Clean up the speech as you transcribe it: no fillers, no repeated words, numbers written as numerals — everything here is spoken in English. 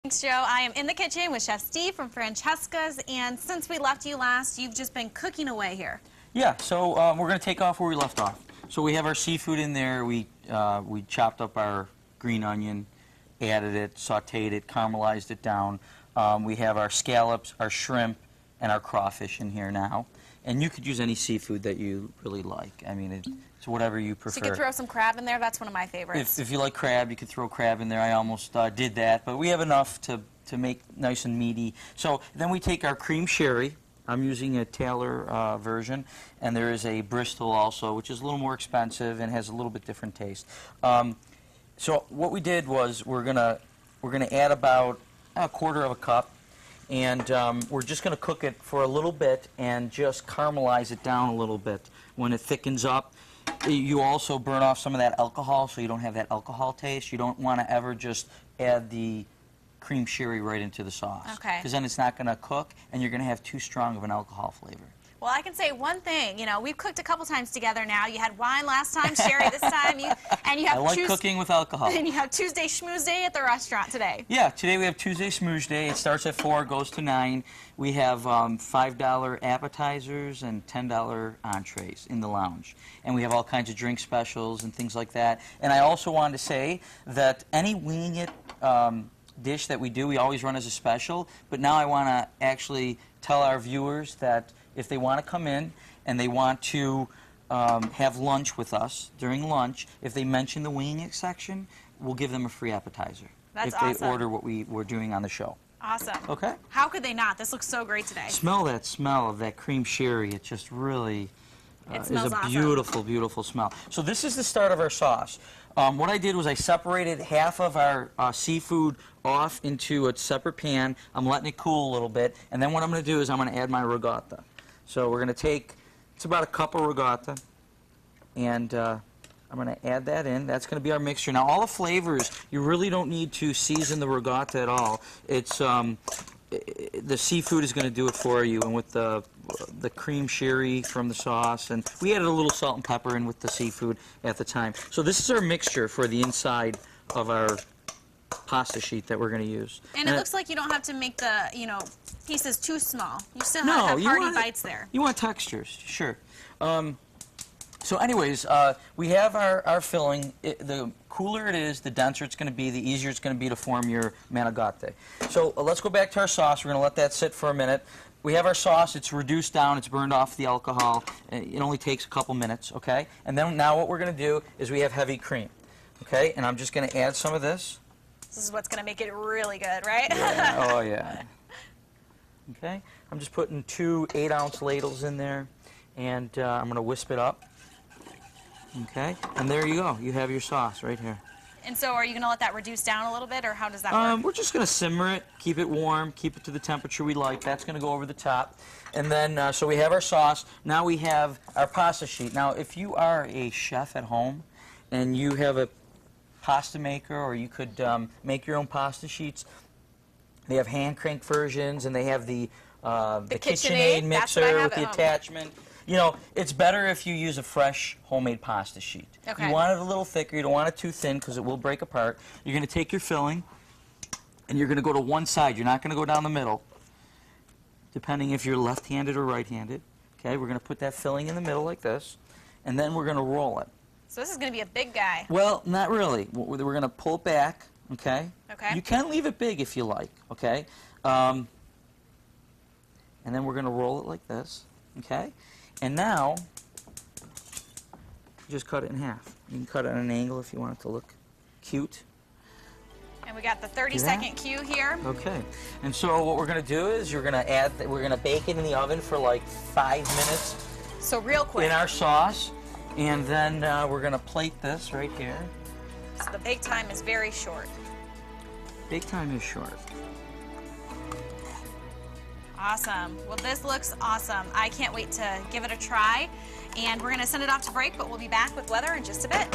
Thanks, Joe. I am in the kitchen with Chef Steve from Francesca's, and since we left you last, you've just been cooking away here. Yeah, so we're going to take off where we left off. So we have our seafood in there. We chopped up our green onion, added it, sautéed it, caramelized it down. We have our scallops, our shrimp, and our crawfish in here now. And you could use any seafood that you really like. I mean, it's whatever you prefer. So you could throw some crab in there. That's one of my favorites. If you like crab, you could throw crab in there. I almost did that, but we have enough to make nice and meaty. So then we take our cream sherry. I'm using a Taylor version, and there is a Bristol also, which is a little more expensive and has a little bit different taste. So what we did was we're gonna add about a quarter of a cup, and we're just going to cook it for a little bit and just caramelize it down a little bit. When it thickens up, you also burn off some of that alcohol so you don't have that alcohol taste. You don't want to ever just add the cream sherry right into the sauce. Okay. Because then it's not going to cook and you're going to have too strong of an alcohol flavor. Well, I can say one thing. You know, we've cooked a couple times together now. You had wine last time, sherry this time, and you have I like cooking with alcohol. And you have Tuesday Schmooze Day at the restaurant today. Yeah, today we have Tuesday Schmooze Day. It starts at 4, goes to 9. We have $5 appetizers and $10 entrees in the lounge. And we have all kinds of drink specials and things like that. And I also wanted to say that any Winging It dish that we do, we always run as a special. But now I want to actually tell our viewers that if they want to come in and they want to have lunch with us during lunch, if they mention the Winging It section, we'll give them a free appetizer. That's if awesome. they order what we're doing on the show. Awesome. Okay. How could they not? This looks so great today. Smell that smell of that cream sherry. It just really is a awesome. beautiful, beautiful smell. So this is the start of our sauce. What I did was I separated half of our seafood off into a separate pan. I'm letting it cool a little bit. And then what I'm going to do is I'm going to add my ricotta. So we're going to take, it's about a cup of ricotta, and I'm going to add that in. That's going to be our mixture. Now, all the flavors, you really don't need to season the ricotta at all. It's the seafood is going to do it for you, and with the cream sherry from the sauce, and we added a little salt and pepper in with the seafood at the time. So this is our mixture for the inside of our pasta sheet that we're going to use. And it looks like you don't have to make the, pieces too small. You still have hearty bites there. You want textures, sure. So anyways, we have our filling. The cooler it is, the denser it's going to be, the easier it's going to be to form your manicotti. So let's go back to our sauce. We're going to let that sit for a minute. We have our sauce. It's reduced down. It's burned off the alcohol. It only takes a couple minutes, okay? And then now what we're going to do is we have heavy cream, okay? And I'm just going to add some of this. This is what's going to make it really good, right? Yeah. Oh, yeah. Okay? I'm just putting 2 8-ounce ladles in there, and I'm going to wisp it up. Okay? And there you go. You have your sauce right here. And so are you going to let that reduce down a little bit, or how does that work? We're just going to simmer it, keep it warm, keep it to the temperature we like. That's going to go over the top. And then, so we have our sauce. Now we have our pasta sheet. Now, if you are a chef at home and you have a pasta maker, or you could make your own pasta sheets, they have hand crank versions, and they have the KitchenAid mixer with the attachment. You know, it's better if you use a fresh homemade pasta sheet. Okay. You want it a little thicker. You don't want it too thin because it will break apart. You're going to take your filling, and you're going to go to one side. You're not going to go down the middle, depending if you're left-handed or right-handed. Okay, we're going to put that filling in the middle like this, and then we're going to roll it. So this is going to be a big guy. Well, not really. We're going to pull it back, okay? Okay. You can leave it big if you like, okay? And then we're going to roll it like this, okay? And now, just cut it in half. You can cut it at an angle if you want it to look cute. And we got the 30-second cue here. Okay. And so what we're going to do is we're going to bake it in the oven for like 5 minutes. So real quick. In our sauce. And then we're going to plate this right here. So the bake time is very short. Bake time is short. Awesome. Well, this looks awesome. I can't wait to give it a try. And we're going to send it off to break, but we'll be back with weather in just a bit.